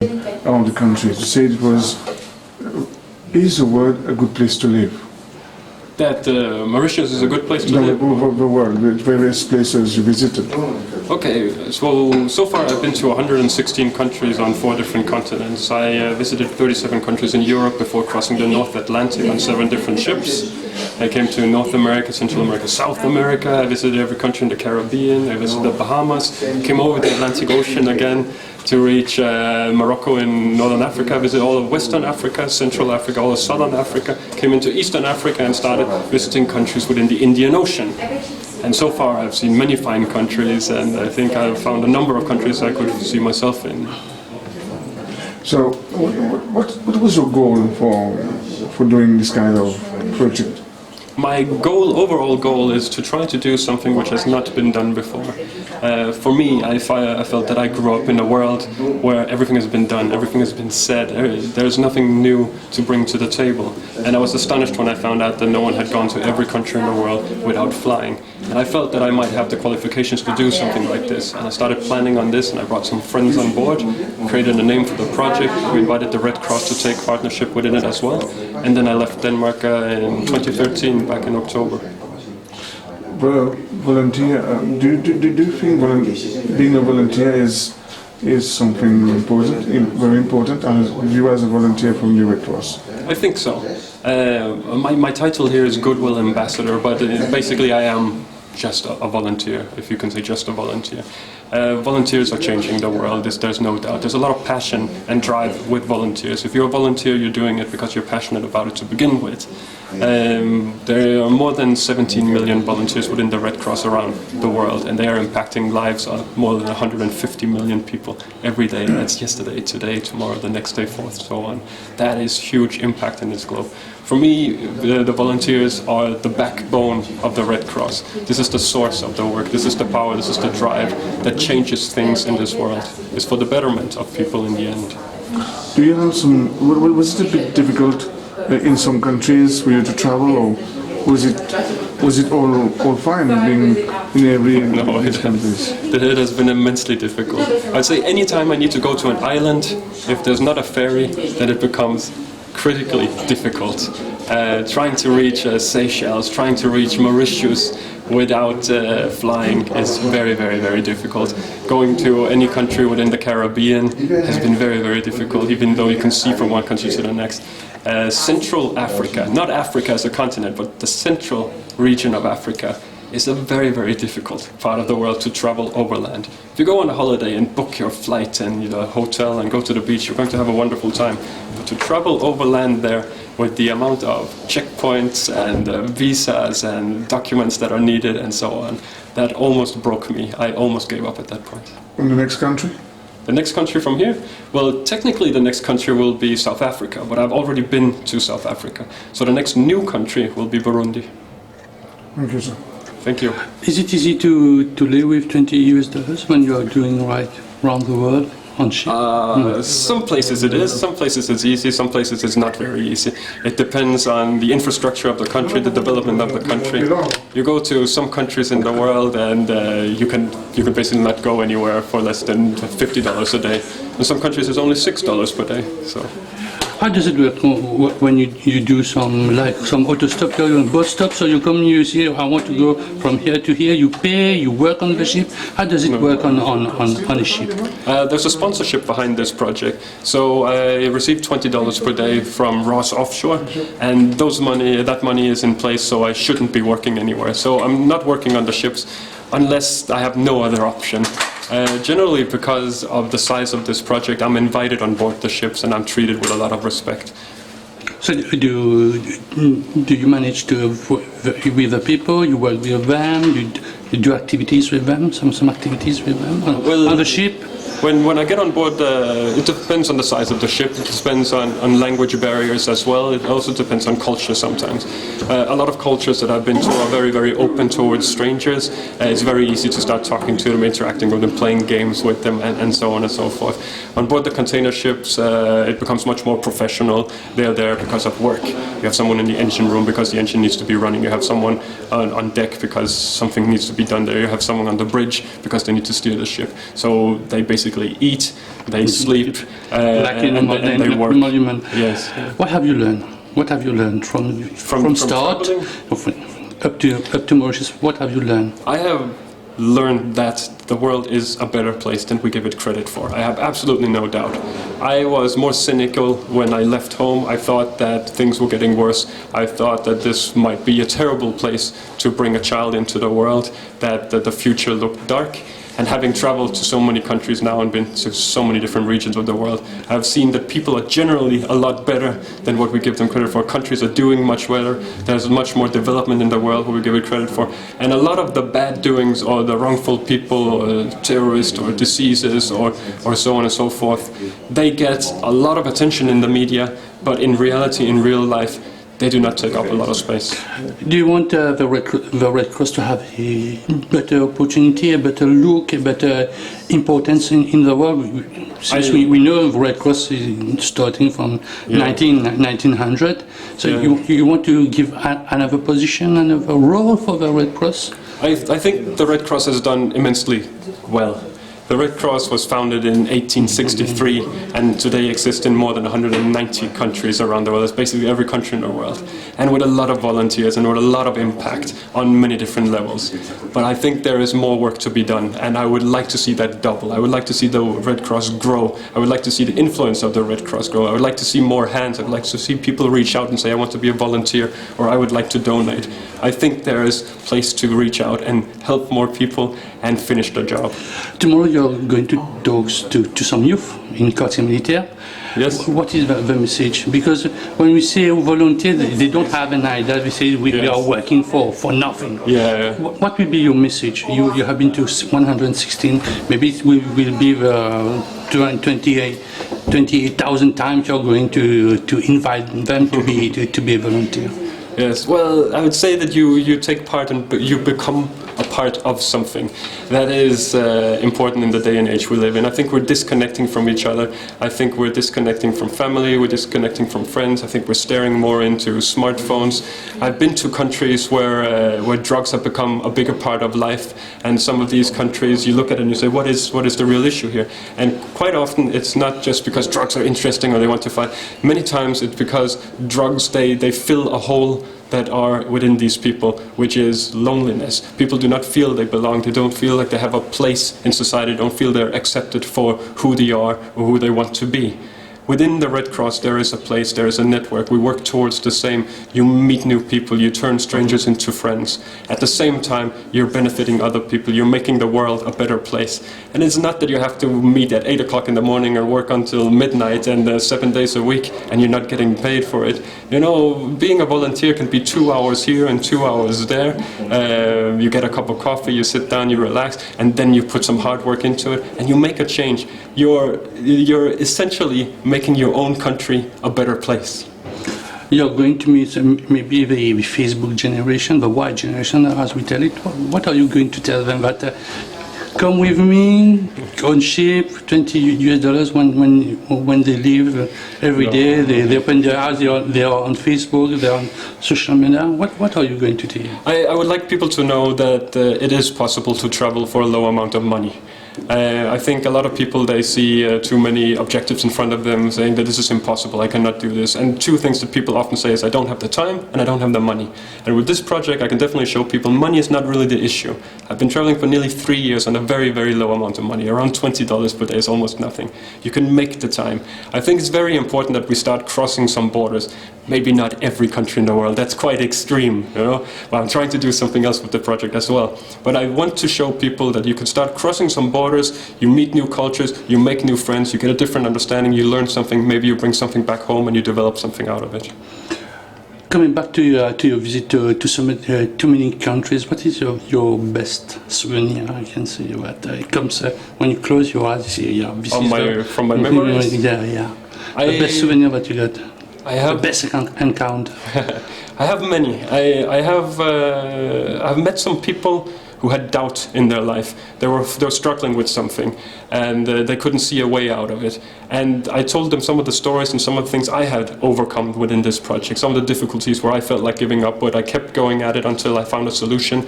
around the country to say it was, is the world a good place to live? That Mauritius is a good place to No, live? the world, the various places you visited. Okay, so far I've been to 116 countries on 4 different continents. I visited 37 countries in Europe before crossing the North Atlantic on 7 different ships. I came to North America, Central America, South America. I visited every country in the Caribbean. I visited the Bahamas. Came over the Atlantic Ocean again to reach Morocco in Northern Africa. I visited all of Western Africa, Central Africa, all of Southern Africa. Came into Eastern Africa and started visiting countries within the Indian Ocean. And so far I've seen many fine countries, and I think I've found a number of countries I could see myself in. So, what was your goal for doing this kind of project? My overall goal, is to try to do something which has not been done before. For me, I felt that I grew up in a world where everything has been done, everything has been said, there's nothing new to bring to the table. And I was astonished when I found out that no one had gone to every country in the world without flying. And I felt that I might have the qualifications to do something like this. And I started planning on this, and I brought some friends on board, created a name for the project. We invited the Red Cross to take partnership within it as well. And then I left Denmark in 2013, back in October. Well, volunteer, do you think being a volunteer is something important, very important, and you as a volunteer from the Red Cross? I think so. My title here is Goodwill Ambassador, but basically I am just a volunteer, if you can say just a volunteer. Volunteers are changing the world, there's no doubt. There's a lot of passion and drive with volunteers. If you're a volunteer, you're doing it because you're passionate about it to begin with. There are more than 17 million volunteers within the Red Cross around the world, and they are impacting lives of more than 150 million people every day. That's yesterday, today, tomorrow, the next day, forth, so on. That is huge impact in this globe. For me, the volunteers are the backbone of the Red Cross. This is the source of the work, this is the power, this is the drive that changes things in this world. It's for the betterment of people in the end. Do you have was it a bit difficult in some countries for you to travel, or was it all fine being in every No, countries? It has been immensely difficult. I'd say any time I need to go to an island, if there's not a ferry, then it becomes critically difficult. Trying to reach Seychelles, trying to reach Mauritius without flying is very, very, very difficult. Going to any country within the Caribbean has been very, very difficult, even though you can see from one country to the next. Central Africa, not Africa as a continent, but the central region of Africa is a very, very difficult part of the world to travel overland. If you go on a holiday and book your flight and your hotel and go to the beach, you're going to have a wonderful time. But to travel overland there with the amount of checkpoints and visas and documents that are needed and so on, that almost broke me. I almost gave up at that point. In the next country? The next country from here? Well, technically the next country will be South Africa, but I've already been to South Africa. So the next new country will be Burundi. Thank you, sir. Thank you. Is it easy to live with $20 when you are doing right around the world on ship? Some places it is, some places it's easy, some places it's not very easy. It depends on the infrastructure of the country, the development of the country. You go to some countries in the world and you can basically not go anywhere for less than $50 a day. In some countries it's only $6 per day. So. How does it work when you do some auto stop, you're on boat stop, so you come, you say, I want to go from here to here, you pay, you work on the ship. How does it work on a ship? There's a sponsorship behind this project. So I received $20 per day from Ross Offshore, and that money is in place, so I shouldn't be working anywhere. So I'm not working on the ships unless I have no other option. Generally, because of the size of this project, I'm invited on board the ships and I'm treated with a lot of respect. So do you manage to, with the people, you work with them, you do activities with them, some activities with them on the ship? When I get on board, it depends on the size of the ship, it depends on language barriers as well, it also depends on culture sometimes. A lot of cultures that I've been to are very, very open towards strangers. It's very easy to start talking to them, interacting with them, playing games with them, and so on and so forth. On board the container ships, it becomes much more professional. They're there because of work. You have someone in the engine room because the engine needs to be running. You have someone on deck because something needs to be done there. You have someone on the bridge because they need to steer the ship. So they basically basically eat, they sleep, like in and they work. monument. Yes. What have you learned? What have you learned from start traveling? up to Mauritius? What have you learned? I have learned that the world is a better place than we give it credit for. I have absolutely no doubt. I was more cynical when I left home. I thought that things were getting worse. I thought that this might be a terrible place to bring a child into the world, that the future looked dark. And having traveled to so many countries now and been to so many different regions of the world, I've seen that people are generally a lot better than what we give them credit for. Countries are doing much better. There's much more development in the world what we give it credit for. And a lot of the bad doings or the wrongful people, or terrorists or diseases or so on and so forth, they get a lot of attention in the media, but in reality, in real life, they do not take up a lot of space. Do you want the Red Cross to have a better opportunity, a better look, a better importance in the world? Since we know the Red Cross is starting from 1900, so you want to give another position, another role for the Red Cross? I think the Red Cross has done immensely well. The Red Cross was founded in 1863 and today exists in more than 190 countries around the world. It's basically every country in the world. And with a lot of volunteers and with a lot of impact on many different levels. But I think there is more work to be done, and I would like to see that double. I would like to see the Red Cross grow. I would like to see the influence of the Red Cross grow. I would like to see more hands. I would like to see people reach out and say, I want to be a volunteer, or I would like to donate. I think there is place to reach out and help more people and finish the job. Tomorrow you're going to talk to some youth in quartier militaire. Yes. What is the message? Because when we say volunteer, they don't have an idea. They say we are working for nothing. Yeah. What will be your message? You have been to 116. Maybe it will be 28,000 times you're going to invite them to be a volunteer. Yes, well, I would say that you take part and you become a part of something. That is important in the day and age we live in. I think we're disconnecting from each other. I think we're disconnecting from family, we're disconnecting from friends. I think we're staring more into smartphones. I've been to countries where drugs have become a bigger part of life, and some of these countries you look at it and you say, what is the real issue here? And quite often it's not just because drugs are interesting or they want to fight. Many times it's because drugs, they fill a hole that are within these people, which is loneliness. People do not feel they belong, they don't feel like they have a place in society, don't feel they're accepted for who they are or who they want to be. Within the Red Cross there is a place, there is a network, we work towards the same. You meet new people, you turn strangers into friends. At the same time, you're benefiting other people, you're making the world a better place. And it's not that you have to meet at 8 o'clock in the morning or work until midnight and 7 days a week and you're not getting paid for it. You know, being a volunteer can be 2 hours here and 2 hours there. You get a cup of coffee, you sit down, you relax, and then you put some hard work into it and you make a change. You're essentially making your own country a better place. You're going to meet maybe the Facebook generation, the Y generation, as we tell it. What are you going to tell them? That come with me on ship, $20 when they leave every day. They open their eyes. They are on Facebook. They are on social media. What are you going to tell? I would like people to know that it is possible to travel for a low amount of money. I think a lot of people, they see too many objectives in front of them saying that this is impossible, I cannot do this. And two things that people often say is I don't have the time and I don't have the money. And with this project I can definitely show people money is not really the issue. I've been traveling for nearly 3 years on a very, very low amount of money. Around $20 per day is almost nothing. You can make the time. I think it's very important that we start crossing some borders. Maybe not every country in the world, that's quite extreme, you know. But I'm trying to do something else with the project as well. But I want to show people that you can start crossing some borders, you meet new cultures, you make new friends, you get a different understanding, you learn something, maybe you bring something back home and you develop something out of it. Coming back to your visit to too many countries, what is your best souvenir? I can say that it comes when you close your eyes. You see, From my memories. Yeah. The best souvenir that you got. I have the best encounter. I have many. I've met some people who had doubt in their life. They were struggling with something, and they couldn't see a way out of it. And I told them some of the stories and some of the things I had overcome within this project, some of the difficulties where I felt like giving up, but I kept going at it until I found a solution.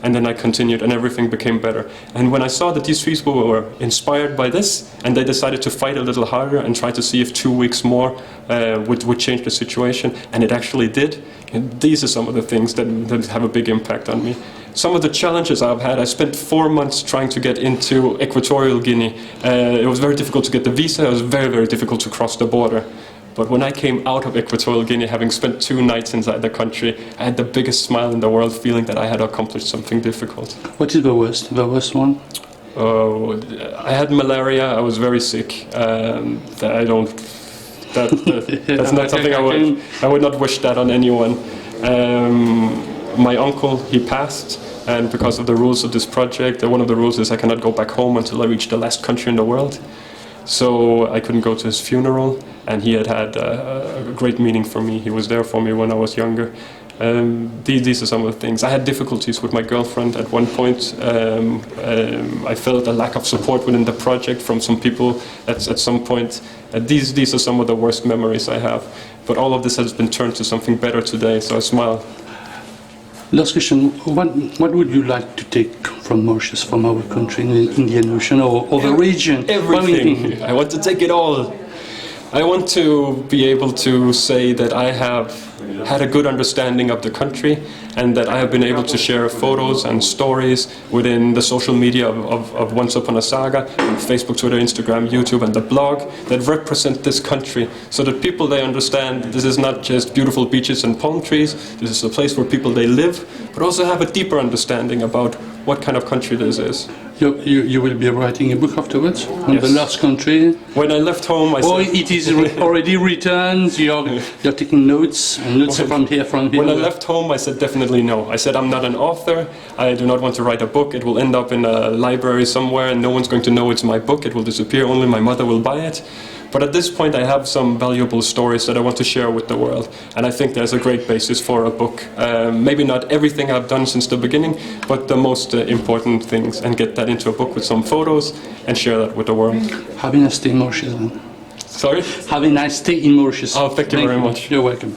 and then I continued, and everything became better. And when I saw that these people were inspired by this, and they decided to fight a little harder and try to see if 2 weeks more would change the situation, and it actually did, and these are some of the things that have a big impact on me. Some of the challenges I've had, I spent 4 months trying to get into Equatorial Guinea. It was very difficult to get the visa, it was very, very difficult to cross the border. But when I came out of Equatorial Guinea, having spent 2 nights inside the country, I had the biggest smile in the world, feeling that I had accomplished something difficult. What is the worst one? Oh, I had malaria. I was very sick. That's not something I would not wish that on anyone. My uncle, he passed, and because of the rules of this project, one of the rules is I cannot go back home until I reach the last country in the world. So I couldn't go to his funeral, and he had a great meaning for me. He was there for me when I was younger. These are some of the things. I had difficulties with my girlfriend at one point. I felt a lack of support within the project from some people at some point. These are some of the worst memories I have. But all of this has been turned to something better today, so I smile. Last question, what would you like to take from Mauritius, from our country in the Indian Ocean or the region? Everything. I want to take it all. I want to be able to say that I have had a good understanding of the country, and that I have been able to share photos and stories within the social media of Once Upon a Saga, Facebook, Twitter, Instagram, YouTube, and the blog, that represent this country, so that people, they understand this is not just beautiful beaches and palm trees, this is a place where people, they live, but also have a deeper understanding about what kind of country this is. You will be writing a book afterwards on Yes. the last country? When I left home, I said... It is already written, you're taking notes, and notes from here. When I left home, I said definitely no. I said I'm not an author, I do not want to write a book, it will end up in a library somewhere and no one's going to know it's my book, it will disappear, only my mother will buy it. But at this point I have some valuable stories that I want to share with the world, and I think there's a great basis for a book. Maybe not everything I've done since the beginning, but the most important things, and get that into a book with some photos and share that with the world. Have a nice day in Mauritius. Sorry? Have a nice day in Mauritius. Oh, thank you very much. You're welcome.